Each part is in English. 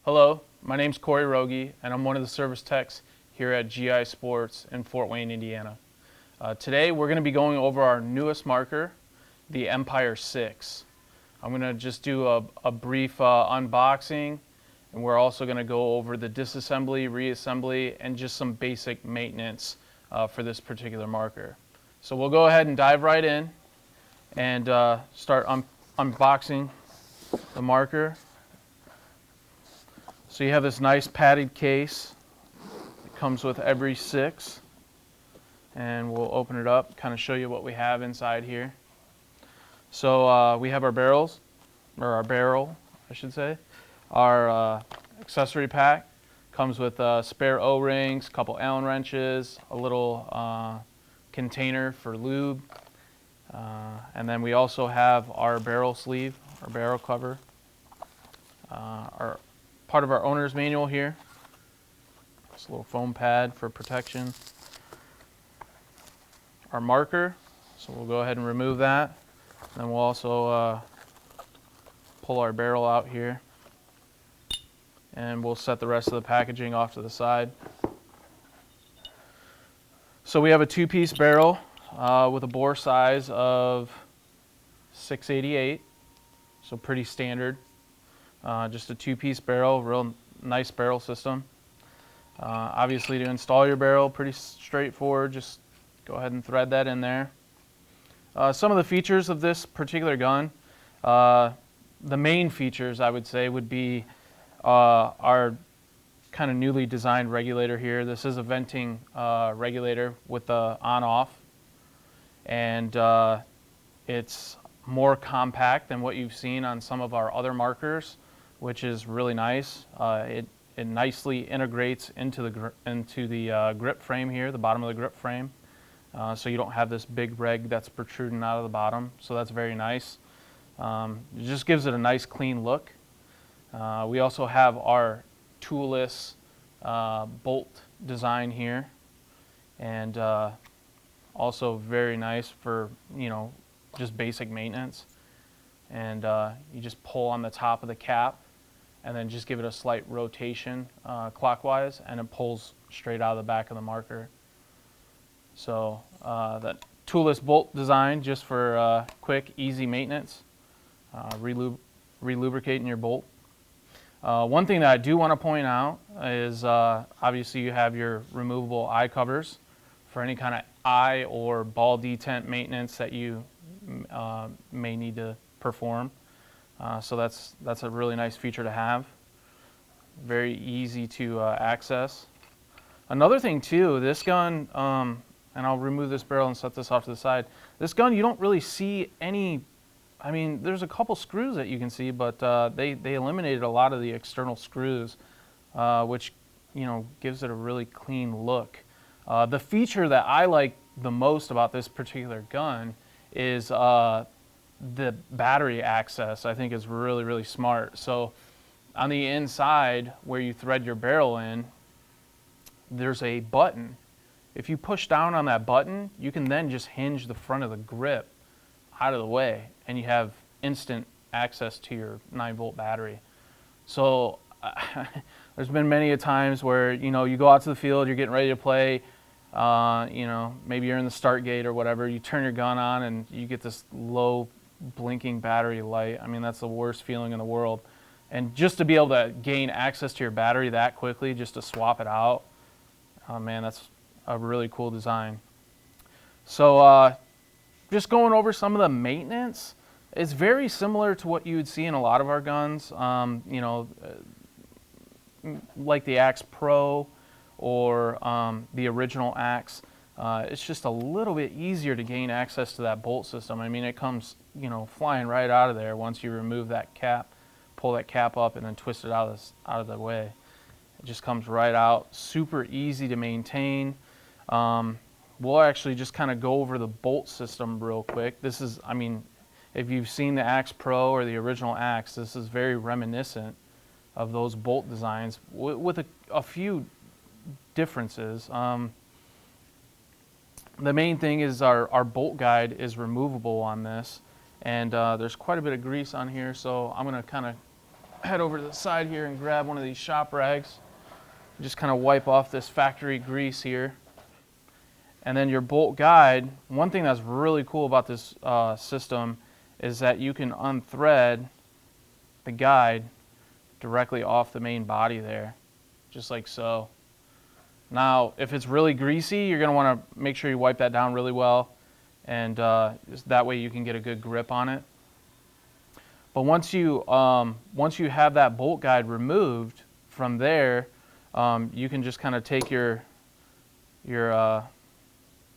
Hello, my name's Corey Rogie, and I'm one of the service techs here at GI Sportz in Fort Wayne, Indiana. Today we're going to be going over our newest marker, the Empire SYX. I'm going to just do a brief unboxing, and we're also going to go over the disassembly, reassembly, and just some basic maintenance for this particular marker. So we'll go ahead and dive right in and start unboxing the marker. So you have this nice padded case. It comes with every SYX, and we'll open it up, kind of show you what we have inside here. So we have our barrels, or our barrel, I should say. Our accessory pack comes with spare O-rings, a couple Allen wrenches, a little container for lube, and then we also have our barrel sleeve, our barrel cover, our part of our owner's manual here. This little foam pad for protection. Our marker, so we'll go ahead and remove that. Then we'll also pull our barrel out here, and we'll set the rest of the packaging off to the side. So we have a two-piece barrel with a bore size of 688, so pretty standard. Just a two-piece barrel, real nice barrel system. Obviously, to install your barrel, pretty straightforward. Just go ahead and thread that in there. Some of the features of this particular gun, the main features I would say would be our kind of newly designed regulator here. This is a venting regulator with the on-off, and it's more compact than what you've seen on some of our other markers, which is really nice. It nicely integrates into the grip frame here, the bottom of the grip frame, so you don't have this big reg that's protruding out of the bottom. So that's very nice. It just gives it a nice clean look. We also have our toolless bolt design here, and also very nice for just basic maintenance. And you just pull on the top of the cap and then just give it a slight rotation clockwise, and it pulls straight out of the back of the marker. So that toolless bolt design, just for quick, easy maintenance, relubricating your bolt. One thing that I do want to point out is obviously you have your removable eye covers for any kind of eye or ball detent maintenance that you may need to perform. So that's a really nice feature to have. Very easy to access. Another thing too, this gun, and I'll remove this barrel and set this off to the side. This gun, you don't really see any, I mean, there's a couple screws that you can see, but they eliminated a lot of the external screws, which gives it a really clean look. The feature that I like the most about this particular gun is the battery access. I think is really, really smart. So on the inside where you thread your barrel in, there's a button. If you push down on that button, you can then just hinge the front of the grip out of the way, and you have instant access to your 9-volt battery. So there's been many a times where you go out to the field, you're getting ready to play, maybe you're in the start gate or whatever, you turn your gun on and you get this low blinking battery light. I mean, that's the worst feeling in the world. And just to be able to gain access to your battery that quickly, just to swap it out, oh man, that's a really cool design. So just going over some of the maintenance, it's very similar to what you would see in a lot of our guns, like the Axe Pro or the original Axe. It's just a little bit easier to gain access to that bolt system. I mean, it comes flying right out of there once you remove that cap, pull that cap up, and then twist it out of the way. It just comes right out. Super easy to maintain. We'll actually just kind of go over the bolt system real quick. This is, I mean, if you've seen the Axe Pro or the original Axe, this is very reminiscent of those bolt designs with a few differences. The main thing is our bolt guide is removable on this, and there's quite a bit of grease on here, so I'm going to kind of head over to the side here and grab one of these shop rags. Just kind of wipe off this factory grease here. And then your bolt guide, one thing that's really cool about this system is that you can unthread the guide directly off the main body there, just like so. Now, if it's really greasy, you're going to want to make sure you wipe that down really well, and that way you can get a good grip on it. But once you have that bolt guide removed, from there, you can just kind of take your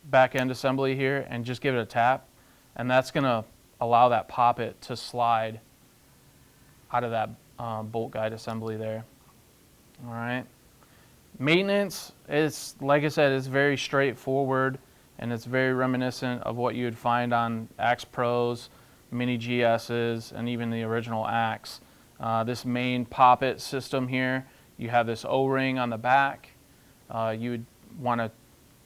back end assembly here and just give it a tap, and that's going to allow that poppet to slide out of that bolt guide assembly there. All right. Maintenance is, like I said, it's very straightforward, and it's very reminiscent of what you would find on Axe Pros, Mini GSs, and even the original Axe. This main poppet system here, you have this O-ring on the back. You would want to,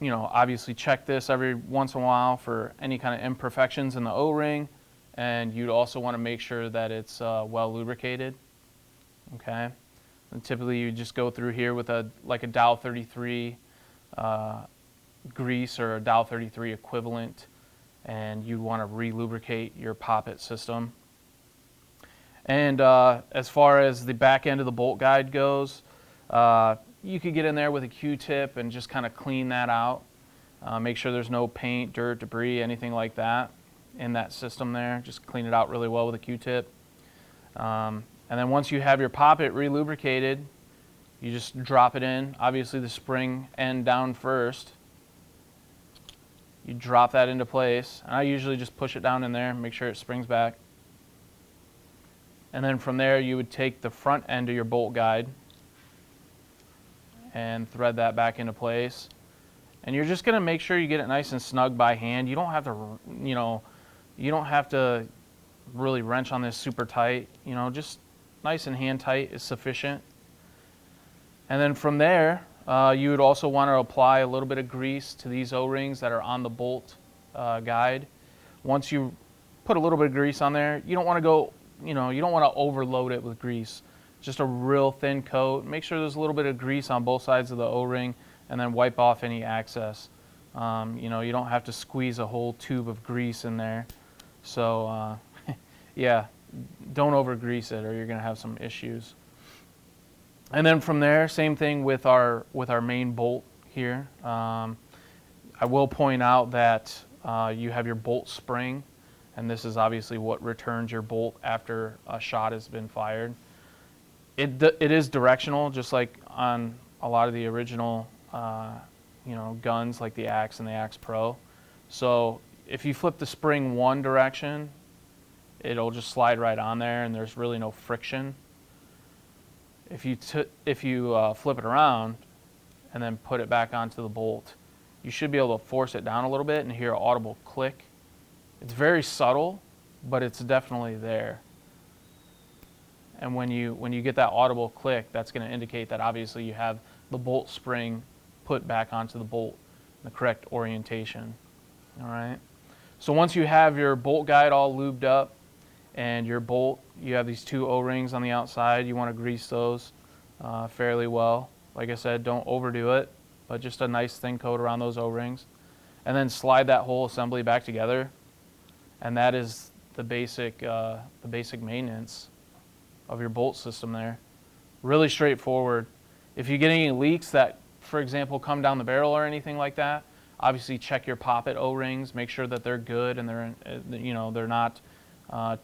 obviously check this every once in a while for any kind of imperfections in the O-ring, and you'd also want to make sure that it's well lubricated. Okay. And typically you just go through here with a Dow 33 grease or a Dow 33 equivalent, and you want to re-lubricate your poppet system. And as far as the back end of the bolt guide goes, you could get in there with a Q-tip and just kind of clean that out. Make sure there's no paint, dirt, debris, anything like that in that system there. Just clean it out really well with a Q-tip. And then once you have your poppet re-lubricated, you just drop it in. Obviously the spring end down first. You drop that into place. And I usually just push it down in there, make sure it springs back. And then from there you would take the front end of your bolt guide and thread that back into place. And you're just going to make sure you get it nice and snug by hand. You don't have to, you don't have to really wrench on this super tight. Just nice and hand tight is sufficient. And then from there, you would also want to apply a little bit of grease to these O-rings that are on the bolt guide. Once you put a little bit of grease on there, you don't want to go, you don't want to overload it with grease. Just a real thin coat. Make sure there's a little bit of grease on both sides of the O-ring, and then wipe off any excess. You don't have to squeeze a whole tube of grease in there. So, yeah, don't over grease it or you're going to have some issues. And then from there, same thing with our main bolt here. I will point out that you have your bolt spring, and this is obviously what returns your bolt after a shot has been fired. It is directional, just like on a lot of the original guns like the Axe and the Axe Pro. So if you flip the spring one direction, it'll just slide right on there, and there's really no friction. If you flip it around and then put it back onto the bolt, you should be able to force it down a little bit and hear an audible click. It's very subtle, but it's definitely there. And when you get that audible click, that's going to indicate that obviously you have the bolt spring put back onto the bolt in the correct orientation. All right. So once you have your bolt guide all lubed up and your bolt, you have these two O-rings on the outside. You want to grease those fairly well. Like I said, don't overdo it, but just a nice thin coat around those O-rings. And then slide that whole assembly back together. And that is the basic maintenance of your bolt system there. Really straightforward. If you get any leaks that, for example, come down the barrel or anything like that, obviously check your poppet O-rings, make sure that they're good and they're not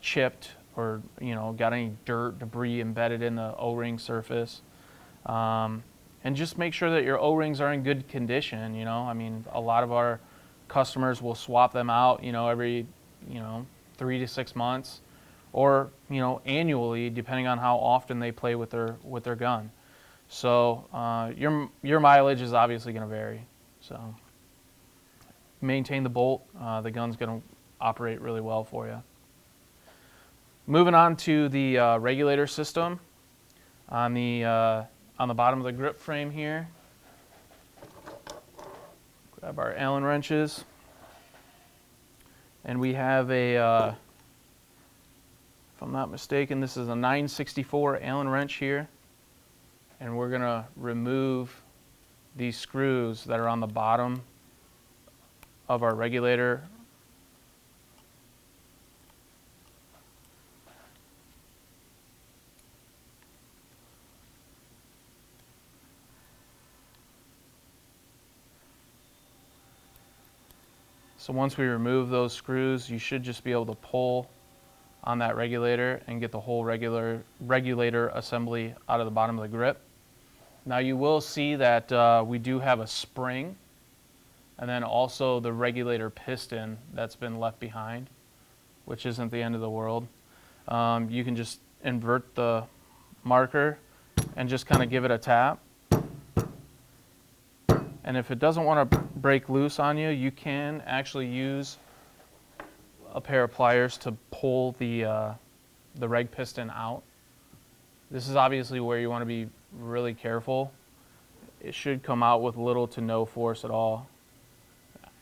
chipped or got any dirt, debris embedded in the O-ring surface. And just make sure that your O-rings are in good condition. I mean, a lot of our customers will swap them out, every 3 to 6 months, or annually, depending on how often they play with their gun. So your mileage is obviously going to vary. So maintain the bolt. The gun's going to operate really well for you. Moving on to the regulator system on the bottom of the grip frame here. Grab our Allen wrenches, and we have a if I'm not mistaken, this is a 964 Allen wrench here. And we're going to remove these screws that are on the bottom of our regulator. So once we remove those screws, you should just be able to pull on that regulator and get the whole regulator assembly out of the bottom of the grip. Now you will see that we do have a spring and then also the regulator piston that's been left behind, which isn't the end of the world. You can just invert the marker and just kind of give it a tap. And if it doesn't want to break loose on you, you can actually use a pair of pliers to pull the reg piston out. This is obviously where you want to be really careful. It should come out with little to no force at all.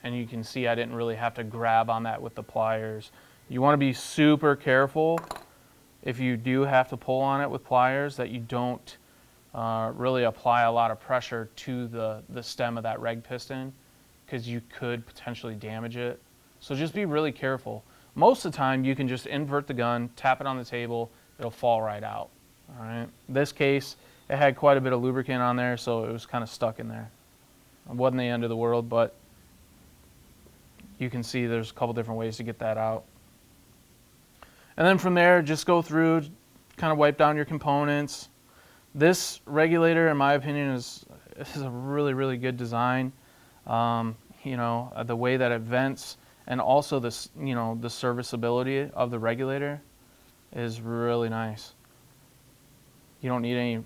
And you can see I didn't really have to grab on that with the pliers. You want to be super careful if you do have to pull on it with pliers that you don't really apply a lot of pressure to the stem of that reg piston, because you could potentially damage it. So just be really careful. Most of the time you can just invert the gun, tap it on the table, it'll fall right out. All right. In this case, it had quite a bit of lubricant on there, so it was kind of stuck in there. It wasn't the end of the world, but you can see there's a couple different ways to get that out. And then from there, just go through, kind of wipe down your components. This regulator, in my opinion, is a really, really good design. You know, the way that it vents, and also this, you know, the serviceability of the regulator is really nice. You don't need any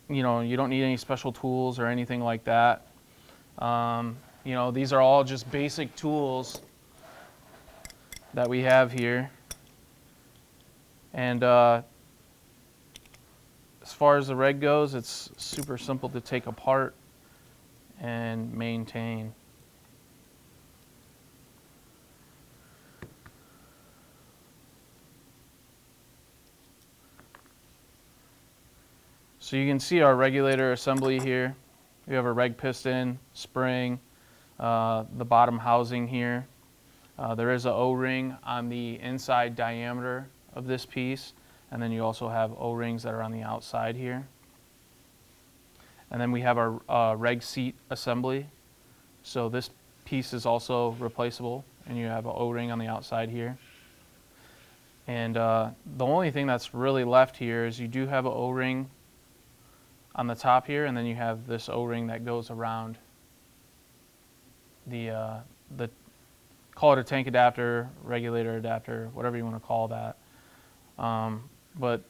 you don't need any special tools or anything like that. You know, these are all just basic tools that we have here. And as far as the reg goes, it's super simple to take apart and maintain. So you can see our regulator assembly here. We have a reg piston, spring, the bottom housing here. There is an O-ring on the inside diameter of this piece, and then you also have O-rings that are on the outside here. And then we have our reg seat assembly. So this piece is also replaceable, and you have an O-ring on the outside here. And the only thing that's really left here is you do have an O-ring on the top here, and then you have this O-ring that goes around the call it a tank adapter, regulator adapter, whatever you want to call that. But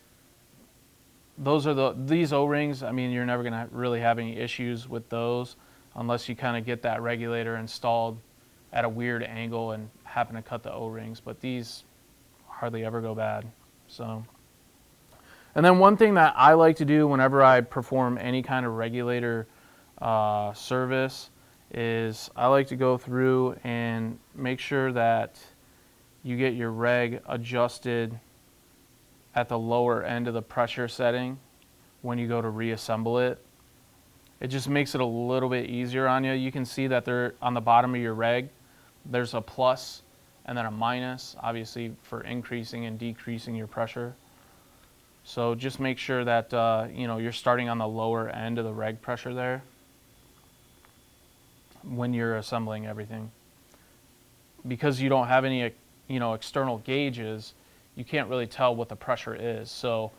those are these O-rings. I mean, you're never going to really have any issues with those unless you kind of get that regulator installed at a weird angle and happen to cut the O-rings. But these hardly ever go bad. So. And then one thing that I like to do whenever I perform any kind of regulator service is I like to go through and make sure that you get your reg adjusted at the lower end of the pressure setting when you go to reassemble it. It just makes it a little bit easier on you. You can see that they're on the bottom of your reg. There's a plus and then a minus, obviously for increasing and decreasing your pressure. So just make sure that you know, you're starting on the lower end of the reg pressure there when you're assembling everything. Because you don't have any, you know, external gauges, you can't really tell what the pressure is. So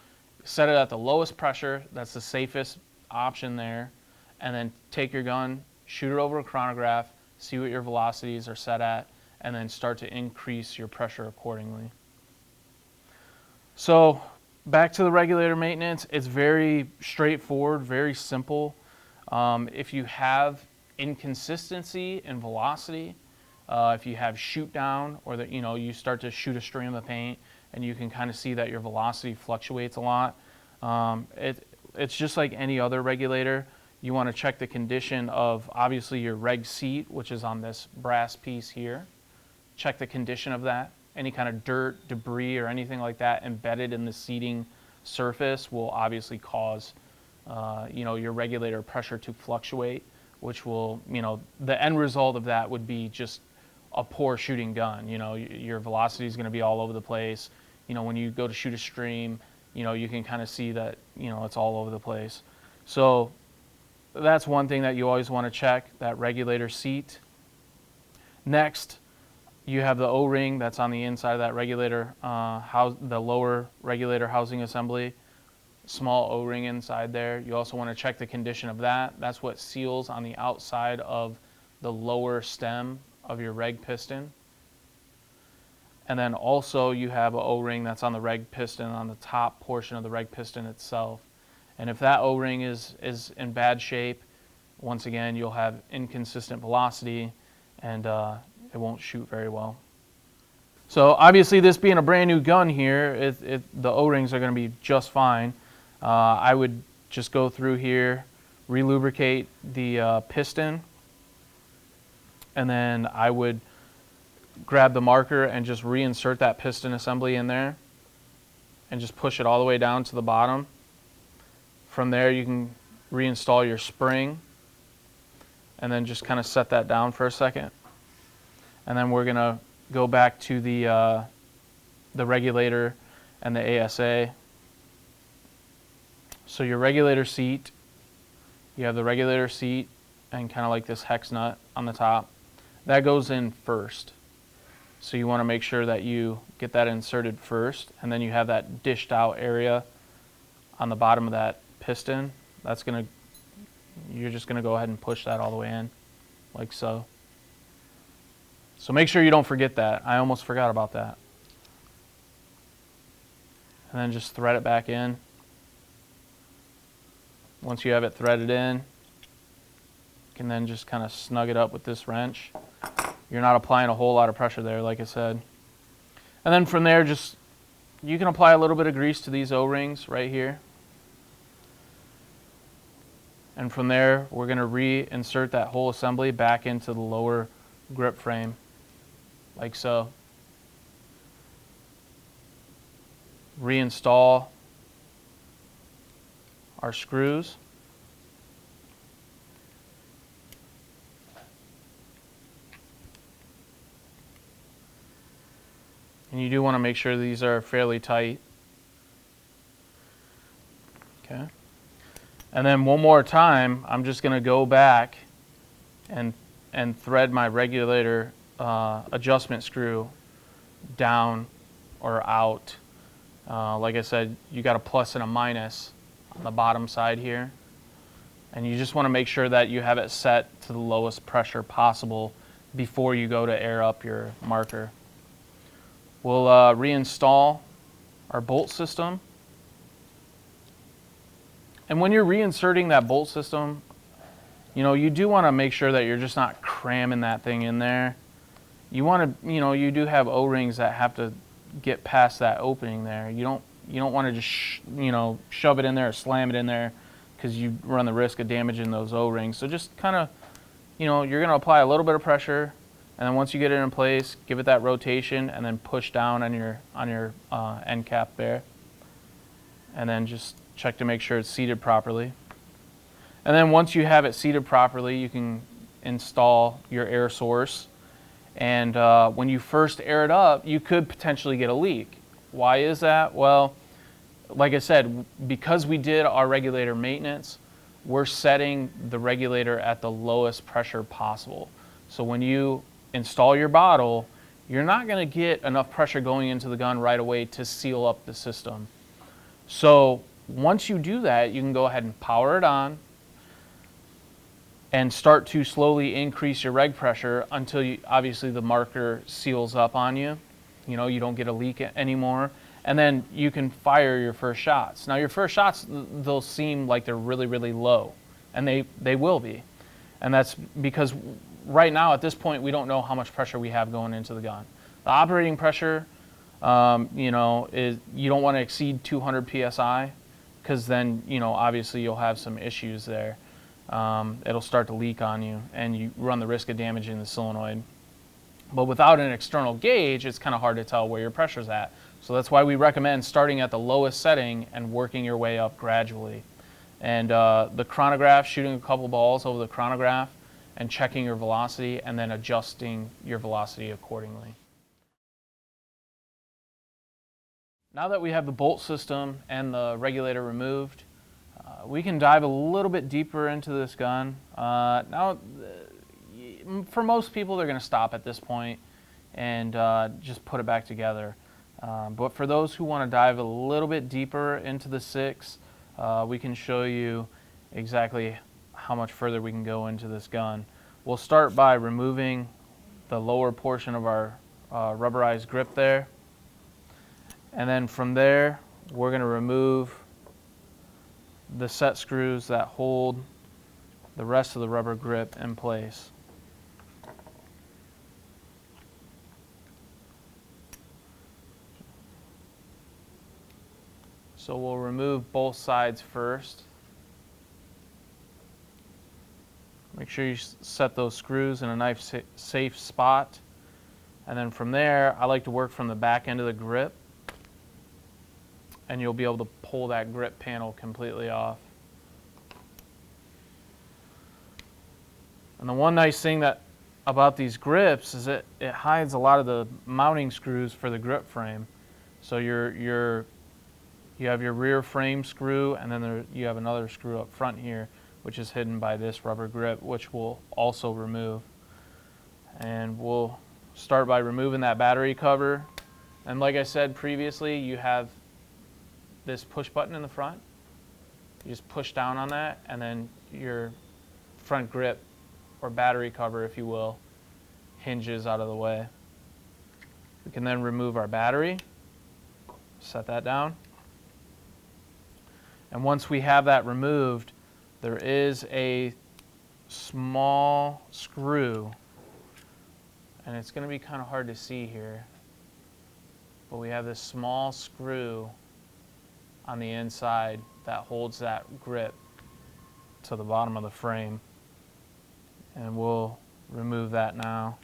set it at the lowest pressure, that's the safest option there, and then take your gun, shoot it over a chronograph, see what your velocities are set at, and then start to increase your pressure accordingly. So back to the regulator maintenance, it's very straightforward, very simple. If you have inconsistency in velocity, if you have shoot down, or that, you know, you start to shoot a stream of paint and you can kind of see that your velocity fluctuates a lot, it's just like any other regulator. You want to check the condition of obviously your reg seat, which is on this brass piece here. Check the condition of that. any kind of dirt, debris, or anything like that embedded in the seating surface will obviously cause your regulator pressure to fluctuate, which will, the end result of that would be just a poor shooting gun. Your velocity is going to be all over the place. When you go to shoot a stream, you can kind of see that, it's all over the place. So that's one thing that you always want to check, that regulator seat. Next, you have the O-ring that's on the inside of that regulator, the lower regulator housing assembly, small O-ring inside there. You also want to check the condition of that. That's what seals on the outside of the lower stem of your reg piston. And then also you have an O-ring that's on the reg piston on the top portion of the reg piston itself. And if that O-ring is in bad shape, once again, you'll have inconsistent velocity and it won't shoot very well. So obviously, this being a brand new gun here, the O-rings are going to be just fine. I would just go through here, relubricate the piston, and then I would grab the marker and just reinsert that piston assembly in there and just push it all the way down to the bottom. From there, you can reinstall your spring and then just kind of set that down for a second. And then we're going to go back to the regulator and the ASA. So your regulator seat, you have the regulator seat and kind of like this hex nut on the top. That goes in first. So you want to make sure that you get that inserted first, and then you have that dished out area on the bottom of that piston. You're just going to go ahead and push that all the way in, like so. So make sure you don't forget that. I almost forgot about that. And then just thread it back in. Once you have it threaded in, you can then just kind of snug it up with this wrench. You're not applying a whole lot of pressure there, like I said. And then from there, you can apply a little bit of grease to these O-rings right here. And from there, we're going to reinsert that whole assembly back into the lower grip frame, like so. Reinstall our screws. And you do want to make sure these are fairly tight. Okay. And then one more time, I'm just going to go back and thread my regulator adjustment screw down or out. Like I said, you got a plus and a minus on the bottom side here. And you just want to make sure that you have it set to the lowest pressure possible before you go to air up your marker. We'll reinstall our bolt system. And when you're reinserting that bolt system, you do want to make sure that you're just not cramming that thing in there. You want to, you do have O-rings that have to get past that opening there. You don't want to just, shove it in there or slam it in there, because you run the risk of damaging those O-rings. So just kind of, you're going to apply a little bit of pressure, and then once you get it in place, give it that rotation, and then push down on your end cap there, and then just check to make sure it's seated properly. And then once you have it seated properly, you can install your air source. And when you first air it up, you could potentially get a leak. Why is that? Well, like I said, because we did our regulator maintenance, we're setting the regulator at the lowest pressure possible. So when you install your bottle, you're not going to get enough pressure going into the gun right away to seal up the system. So once you do that, you can go ahead and power it on and start to slowly increase your reg pressure until obviously the marker seals up on you. You don't get a leak anymore. And then you can fire your first shots. Now your first shots, they'll seem like they're really, really low, and they will be. And that's because right now at this point, we don't know how much pressure we have going into the gun. The operating pressure, is you don't want to exceed 200 PSI, because then, obviously you'll have some issues there. It'll start to leak on you, and you run the risk of damaging the solenoid. But without an external gauge, it's kind of hard to tell where your pressure's at. So that's why we recommend starting at the lowest setting and working your way up gradually. And the chronograph, shooting a couple balls over the chronograph and checking your velocity and then adjusting your velocity accordingly. Now that we have the bolt system and the regulator removed, we can dive a little bit deeper into this gun. Now, for most people, they're going to stop at this point and just put it back together. But for those who want to dive a little bit deeper into the SYX, we can show you exactly how much further we can go into this gun. We'll start by removing the lower portion of our rubberized grip there. And then from there, we're going to remove the set screws that hold the rest of the rubber grip in place. So we'll remove both sides first. Make sure you set those screws in a nice safe spot. And then from there, I like to work from the back end of the grip. And you'll be able to pull that grip panel completely off. And the one nice thing about these grips is it hides a lot of the mounting screws for the grip frame. So you have your rear frame screw, and then you have another screw up front here, which is hidden by this rubber grip, which we'll also remove. And we'll start by removing that battery cover. And like I said previously, you have this push button in the front. You just push down on that, and then your front grip, or battery cover if you will, hinges out of the way. We can then remove our battery, set that down. And once we have that removed, there is a small screw, and it's going to be kind of hard to see here, but we have this small screw on the inside that holds that grip to the bottom of the frame, and we'll remove that now.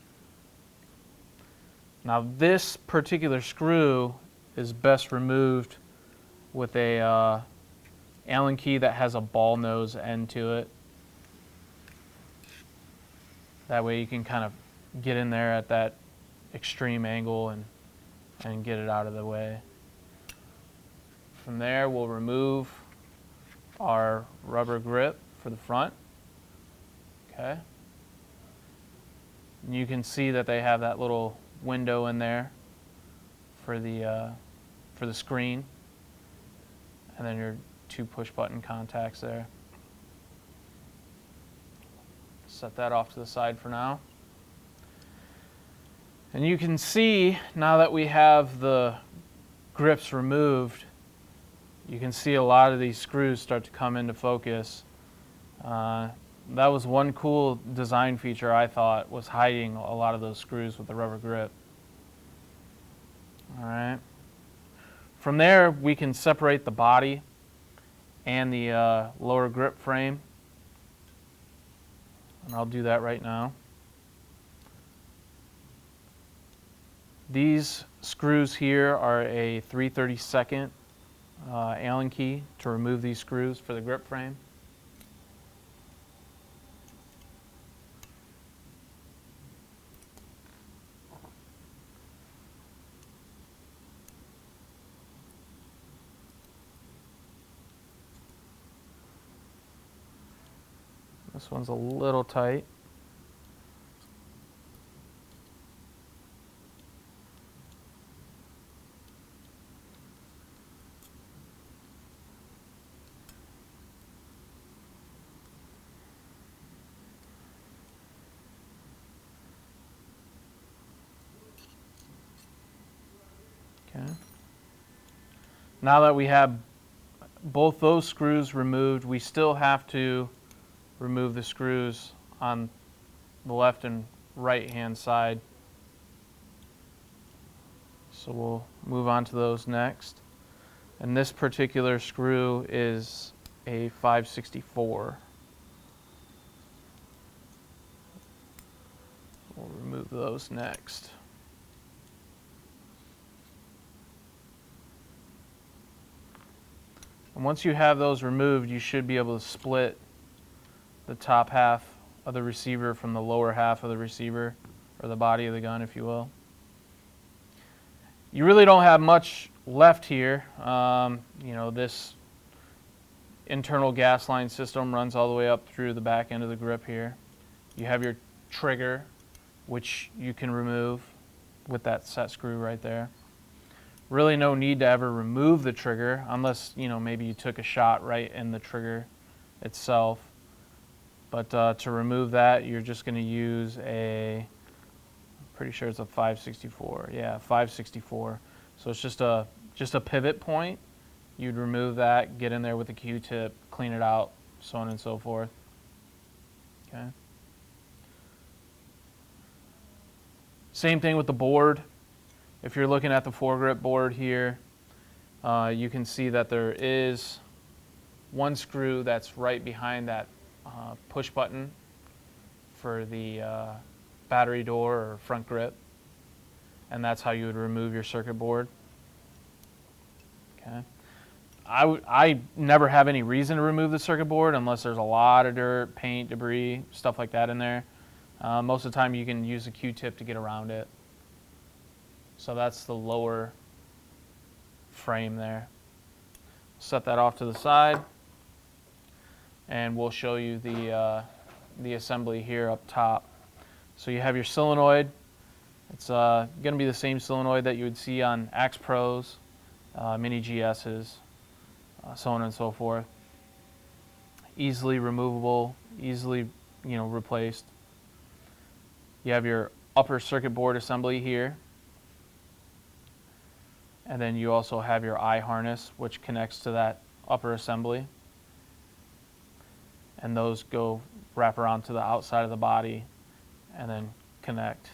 Now this particular screw is best removed with a Allen key that has a ball nose end to it. That way you can kind of get in there at that extreme angle and get it out of the way. From there, we'll remove our rubber grip for the front. Okay. And you can see that they have that little window in there for the screen, and then your two push button contacts there. Set that off to the side for now. And you can see now that we have the grips removed, you can see a lot of these screws start to come into focus. That was one cool design feature I thought, was hiding a lot of those screws with the rubber grip. All right. From there, we can separate the body and the lower grip frame. And I'll do that right now. These screws here are a 3/32 Allen key to remove these screws for the grip frame. This one's a little tight. Okay. Now that we have both those screws removed, we still have to remove the screws on the left and right hand side. So we'll move on to those next. And this particular screw is a 5/64. We'll remove remove those next. And once you have those removed, you should be able to split the top half of the receiver from the lower half of the receiver, or the body of the gun, if you will. You really don't have much left here. You know, this internal gas line system runs all the way up through the back end of the grip here. You have your trigger, which you can remove with that set screw right there. Really no need to ever remove the trigger unless, you know, maybe you took a shot right in the trigger itself. But to remove that, you're just going to use I'm pretty sure it's a 564. Yeah, 564. So it's just a pivot point. You'd remove that, get in there with a Q-tip, clean it out, so on and so forth. Okay. Same thing with the board. If you're looking at the foregrip board here, you can see that there is one screw that's right behind that push button for the battery door or front grip, and that's how you would remove your circuit board. Okay. I never have any reason to remove the circuit board unless there's a lot of dirt, paint, debris, stuff like that in there. Most of the time you can use a Q-tip to get around it. So that's the lower frame there. Set that off to the side, and we'll show you the assembly here up top. So you have your solenoid. It's going to be the same solenoid that you would see on Axe Pros, Mini GSs, so on and so forth. Easily removable, easily, you know, replaced. You have your upper circuit board assembly here. And then you also have your eye harness, which connects to that upper assembly. And those wrap around to the outside of the body and then connect.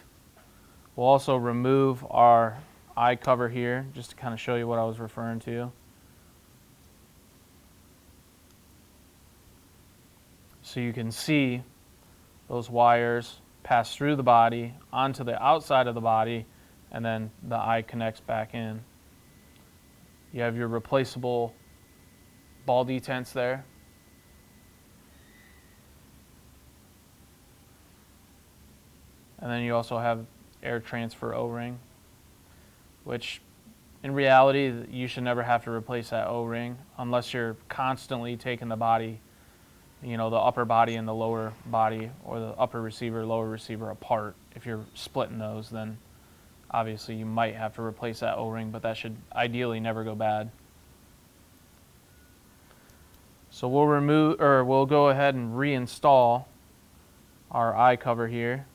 We'll also remove our eye cover here, just to kind of show you what I was referring to. So you can see those wires pass through the body onto the outside of the body, and then the eye connects back in. You have your replaceable ball detents there. And then you also have air transfer O-ring, which in reality you should never have to replace that O-ring unless you're constantly taking the body, you know, the upper body and the lower body, or the upper receiver, lower receiver apart. If you're splitting those, then obviously you might have to replace that O-ring, but that should ideally never go bad. So we'll go ahead and reinstall our eye cover here.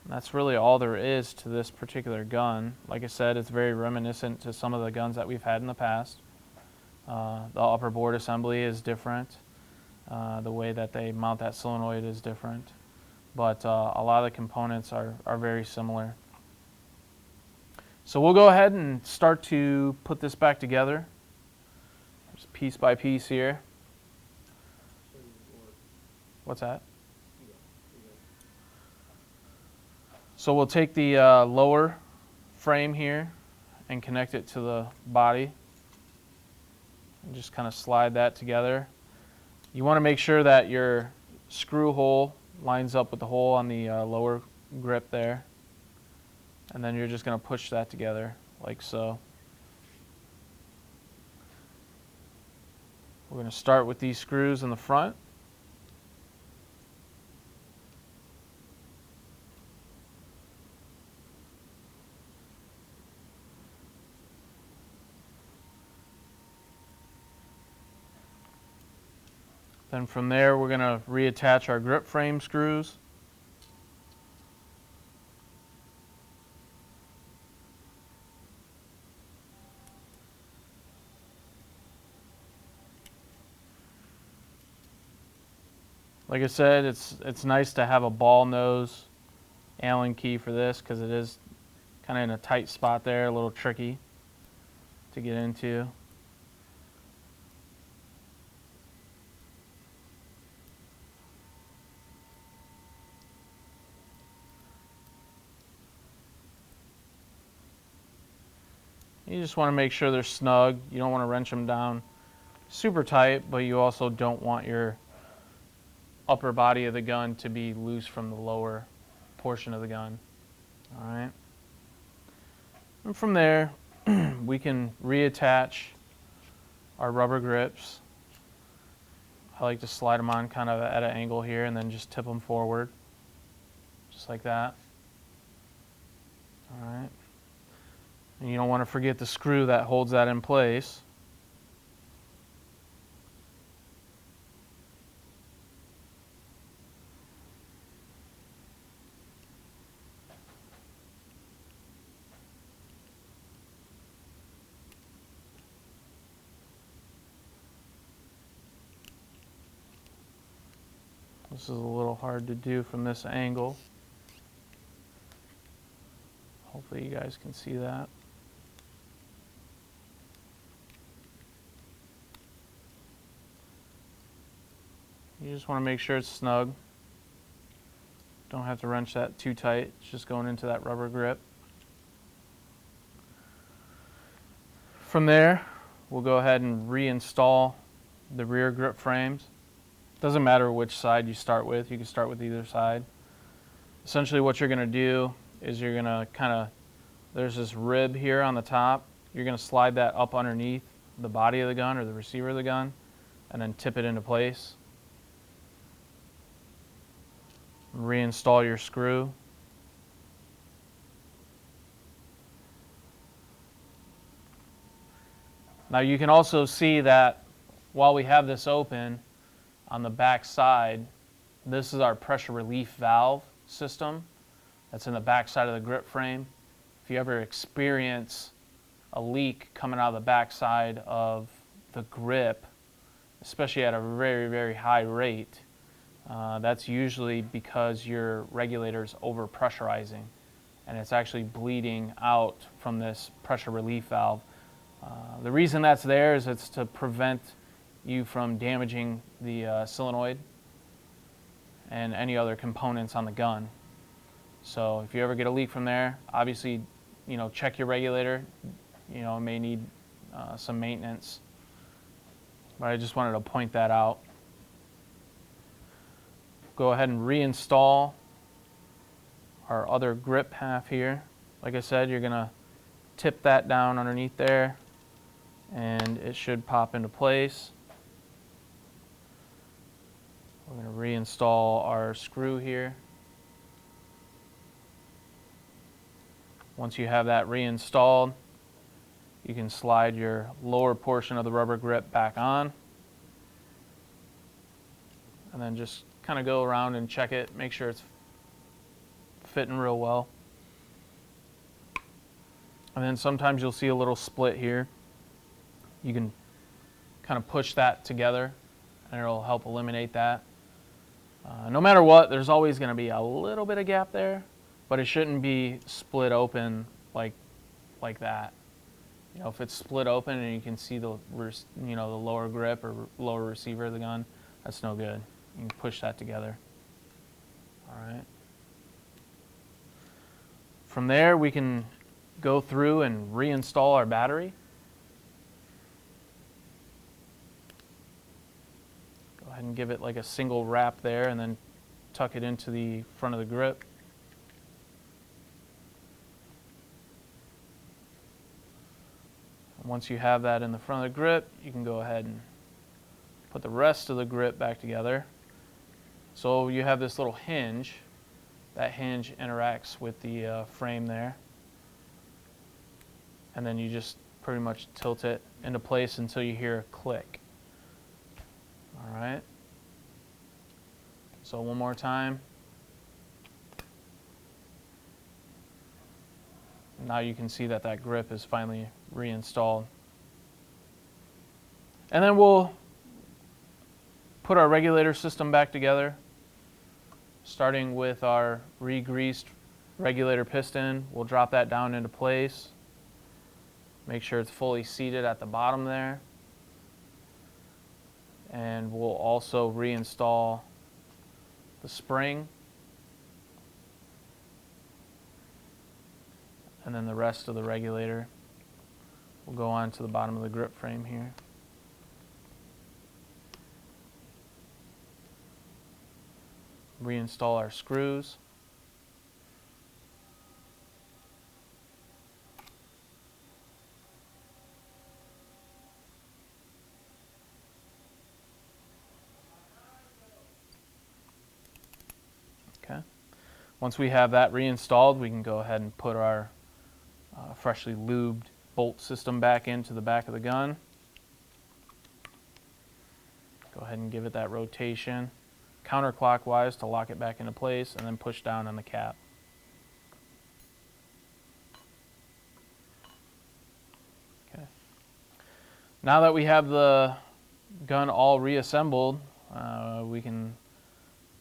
And that's really all there is to this particular gun. Like I said, it's very reminiscent to some of the guns that we've had in the past. The upper board assembly is different. The way that they mount that solenoid is different. But a lot of the components are very similar. So we'll go ahead and start to put this back together, just piece by piece here. What's that? So we'll take the lower frame here and connect it to the body. And just kind of slide that together. You want to make sure that your screw hole lines up with the hole on the lower grip there. And then you're just going to push that together like so. We're going to start with these screws in the front. Then from there, we're going to reattach our grip frame screws. Like I said, it's nice to have a ball nose Allen key for this because it is kind of in a tight spot there, a little tricky to get into. You just want to make sure they're snug. You don't want to wrench them down super tight, but you also don't want your upper body of the gun to be loose from the lower portion of the gun. All right. And from there, we can reattach our rubber grips. I like to slide them on kind of at an angle here and then just tip them forward, just like that. All right. And you don't want to forget the screw that holds that in place. This is a little hard to do from this angle. Hopefully you guys can see that. You just want to make sure it's snug. Don't have to wrench that too tight. It's just going into that rubber grip. From there, we'll go ahead and reinstall the rear grip frames. Doesn't matter which side you start with. You can start with either side. Essentially what you're going to do is you're going to kind of, there's this rib here on the top. You're going to slide that up underneath the body of the gun or the receiver of the gun and then tip it into place. Reinstall your screw. Now you can also see that while we have this open, on the back side, this is our pressure relief valve system that's in the back side of the grip frame. If you ever experience a leak coming out of the back side of the grip, especially at a very, very high rate, that's usually because your regulator is over pressurizing and it's actually bleeding out from this pressure relief valve. The reason that's there is it's to prevent you from damaging the solenoid and any other components on the gun. So if you ever get a leak from there, obviously, check your regulator. It may need some maintenance, but I just wanted to point that out. Go ahead and reinstall our other grip half here. Like I said, you're gonna tip that down underneath there and it should pop into place. We're going to reinstall our screw here. Once you have that reinstalled, you can slide your lower portion of the rubber grip back on and then just kind of go around and check it, make sure it's fitting real well. And then sometimes you'll see a little split here. You can kind of push that together and it'll help eliminate that. No matter what, there's always going to be a little bit of gap there, but it shouldn't be split open like that. If it's split open and you can see the lower grip or lower receiver of the gun, that's no good. You can push that together. All right. From there, we can go through and reinstall our battery. Go ahead and give it like a single wrap there and then tuck it into the front of the grip. And once you have that in the front of the grip, you can go ahead and put the rest of the grip back together. So you have this little hinge. That hinge interacts with the frame there. And then you just pretty much tilt it into place until you hear a click. All right. So one more time. Now you can see that that grip is finally reinstalled. And then we'll put our regulator system back together, starting with our re-greased regulator piston. We'll drop that down into place. Make sure it's fully seated at the bottom there. And we'll also reinstall the spring and then the rest of the regulator. We'll go on to the bottom of the grip frame here. Reinstall our screws. Okay. Once we have that reinstalled, we can go ahead and put our freshly lubed bolt system back into the back of the gun. Go ahead and give it that rotation counterclockwise to lock it back into place, and then push down on the cap. Okay. Now that we have the gun all reassembled, we can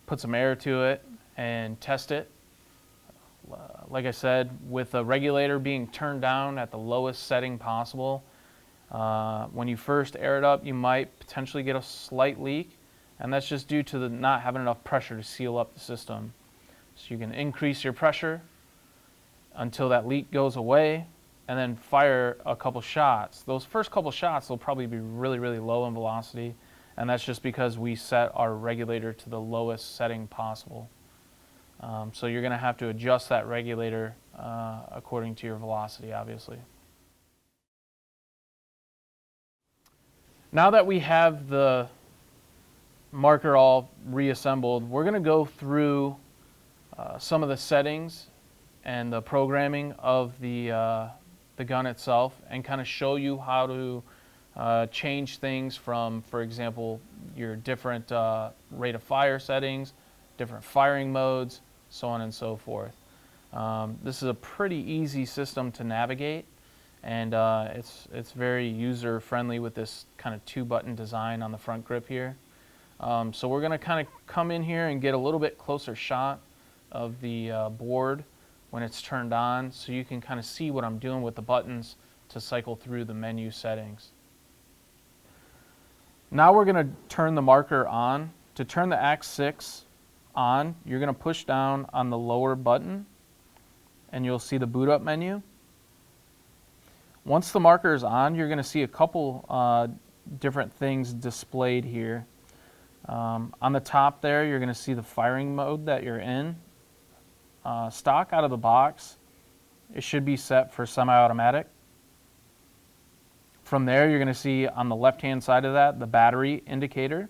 put some air to it and test it. Like I said, with the regulator being turned down at the lowest setting possible, when you first air it up, you might potentially get a slight leak, and that's just due to the not having enough pressure to seal up the system. So you can increase your pressure until that leak goes away, and then fire a couple shots. Those first couple shots will probably be really, really low in velocity, and that's just because we set our regulator to the lowest setting possible. So you're going to have to adjust that regulator according to your velocity, obviously. Now that we have the marker all reassembled, we're going to go through some of the settings and the programming of the gun itself, and kind of show you how to change things from, for example, your different rate of fire settings, different firing modes, so on and so forth. This is a pretty easy system to navigate, and it's very user friendly with this kind of 2-button design on the front grip here. So we're going to kind of come in here and get a little bit closer shot of the board when it's turned on, so you can kind of see what I'm doing with the buttons to cycle through the menu settings. Now we're going to turn the marker on. To turn the SYX on, you're going to push down on the lower button, and you'll see the boot up menu. Once the marker is on, you're going to see a couple different things displayed here. On the top there, you're going to see the firing mode that you're in. Stock out of the box, it should be set for semi-automatic. From there, you're going to see on the left-hand side of that the battery indicator.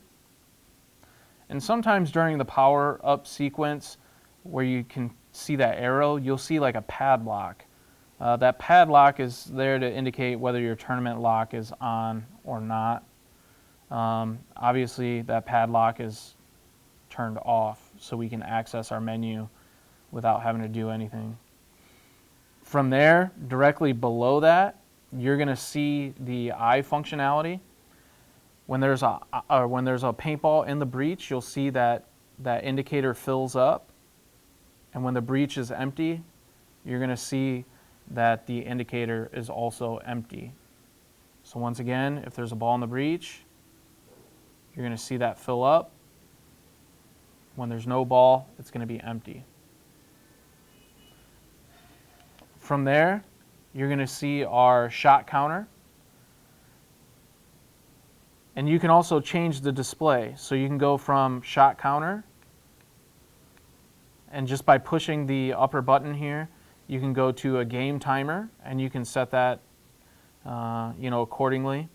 And sometimes during the power up sequence, where you can see that arrow, you'll see like a padlock. That padlock is there to indicate whether your tournament lock is on or not. Obviously, that padlock is turned off, so we can access our menu without having to do anything. From there, directly below that, you're going to see the eye functionality. When there's a paintball in the breech, you'll see that that indicator fills up, and when the breech is empty, you're going to see that the indicator is also empty. So once again, if there's a ball in the breech, you're going to see that fill up. When there's no ball, it's going to be empty. From there, you're going to see our shot counter. And you can also change the display. So you can go from shot counter, and just by pushing the upper button here, you can go to a game timer, and you can set that accordingly.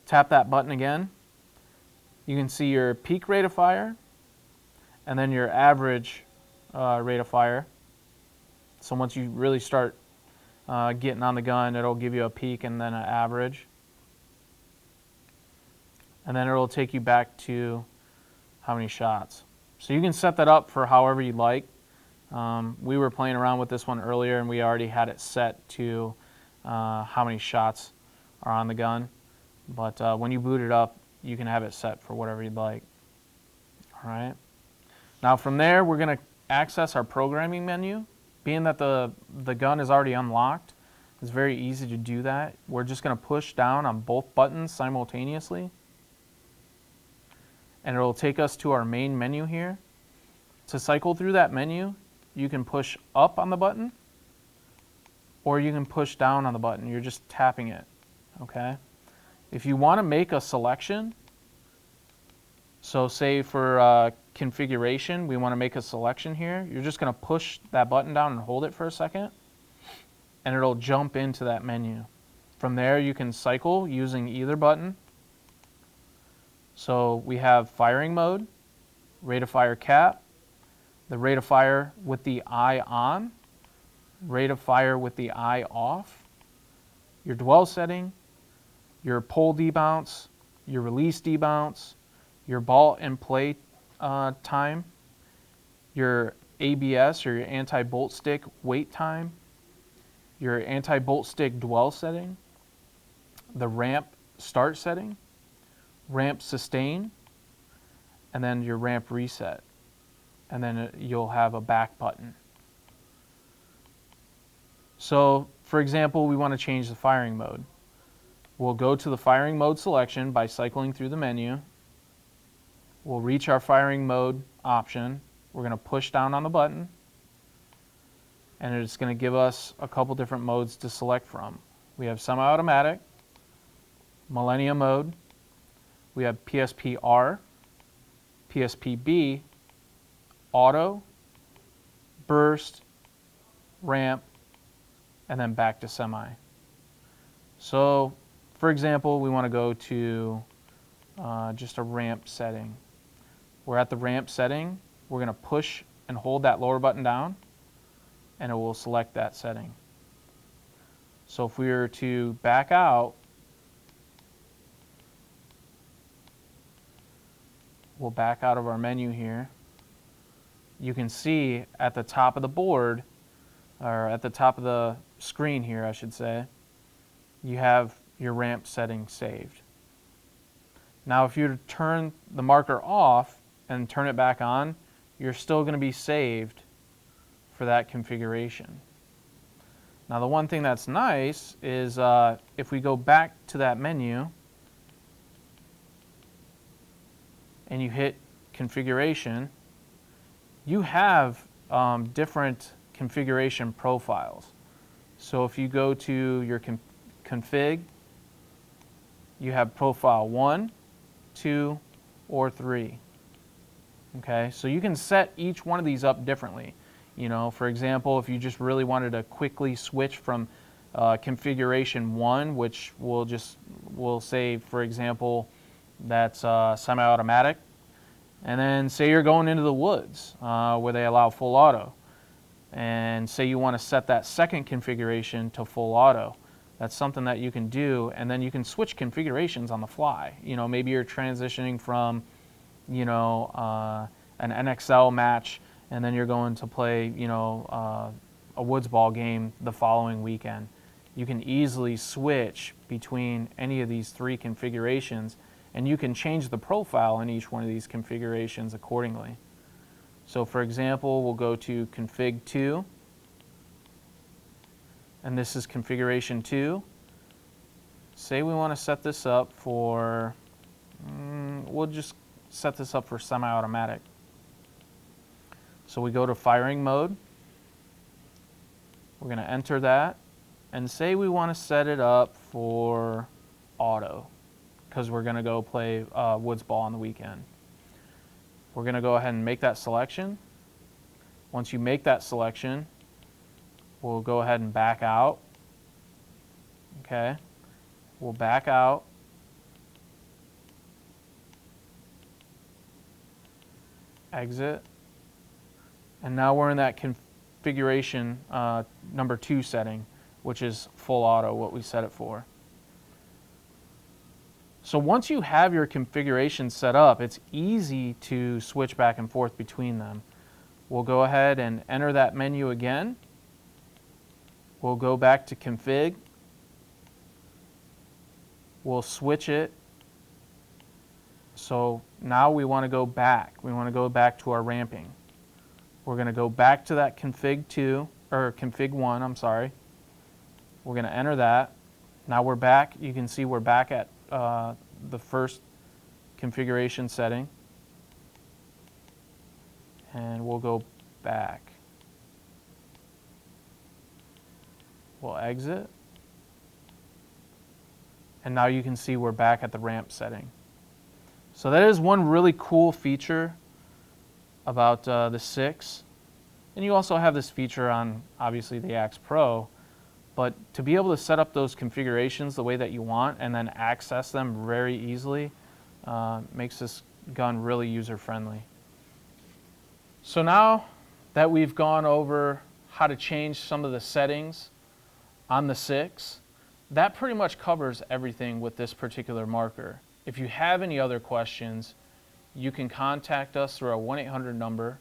Tap that button again. You can see your peak rate of fire, and then your average rate of fire. So once you really start getting on the gun, it'll give you a peak and then an average. And then it'll take you back to how many shots. So you can set that up for however you like. We were playing around with this one earlier, and we already had it set to how many shots are on the gun. But when you boot it up, you can have it set for whatever you'd like. All right. Now from there, we're going to access our programming menu. Being that the gun is already unlocked, it's very easy to do that. We're just going to push down on both buttons simultaneously, and it'll take us to our main menu here. To cycle through that menu, you can push up on the button, or you can push down on the button. You're just tapping it, okay? If you want to make a selection, so say for configuration, we want to make a selection here, you're just going to push that button down and hold it for a second, and it'll jump into that menu. From there, you can cycle using either button. So we have firing mode, rate of fire cap, the rate of fire with the eye on, rate of fire with the eye off, your dwell setting, your pull debounce, your release debounce, your ball and play time, your ABS or your anti-bolt stick wait time, your anti-bolt stick dwell setting, the ramp start setting, ramp sustain, and then your ramp reset. And then you'll have a back button. So, for example, we want to change the firing mode. We'll go to the firing mode selection by cycling through the menu. We'll reach our firing mode option. We're going to push down on the button, and it's going to give us a couple different modes to select from. We have semi-automatic, Millennium mode, we have PSP-R, PSP-B, auto, burst, ramp, and then back to semi. So, for example, we want to go to just a ramp setting. We're at the ramp setting. We're going to push and hold that lower button down, and it will select that setting. So if we were to back out, we'll back out of our menu here. You can see at the top of the board, or at the top of the screen here, I should say, you have your ramp setting saved. Now if you were to turn the marker off and turn it back on, you're still going to be saved for that configuration. Now the one thing that's nice is if we go back to that menu and you hit configuration, you have different configuration profiles. So if you go to your config, you have profile 1, 2, or 3. Okay, so you can set each one of these up differently. You know, for example, if you just really wanted to quickly switch from configuration 1, which we'll say, for example, that's semi-automatic, and then say you're going into the woods where they allow full auto, and say you want to set that second configuration to full auto. That's something that you can do, and then you can switch configurations on the fly. You know, maybe you're transitioning from, you know, an NXL match, and then you're going to play, you know, a woods ball game the following weekend. You can easily switch between any of these three configurations, and you can change the profile in each one of these configurations accordingly. So for example, we'll go to config 2, and this is configuration 2. Say we want to set this up for, we'll just set this up for semi-automatic. So we go to firing mode. We're going to enter that, and say we want to set it up for auto, because we're going to go play woods ball on the weekend. We're going to go ahead and make that selection. Once you make that selection, we'll go ahead and back out. Okay, we'll back out. Exit. And now we're in that configuration number 2 setting, which is full auto, what we set it for. So once you have your configuration set up, it's easy to switch back and forth between them. We'll go ahead and enter that menu again. We'll go back to config. We'll switch it. So now we want to go back. We want to go back to our ramping. We're going to go back to that config 2, or config 1, I'm sorry. We're going to enter that. Now we're back. You can see we're back at the first configuration setting. And we'll go back. We'll exit. And now you can see we're back at the ramp setting. So that is one really cool feature about the SYX. And you also have this feature on, obviously, the Axe Pro. But to be able to set up those configurations the way that you want and then access them very easily makes this gun really user-friendly. So now that we've gone over how to change some of the settings on the SYX, that pretty much covers everything with this particular marker. If you have any other questions, you can contact us through our 1-800 number,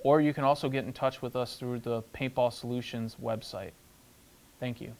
or you can also get in touch with us through the Paintball Solutions website. Thank you.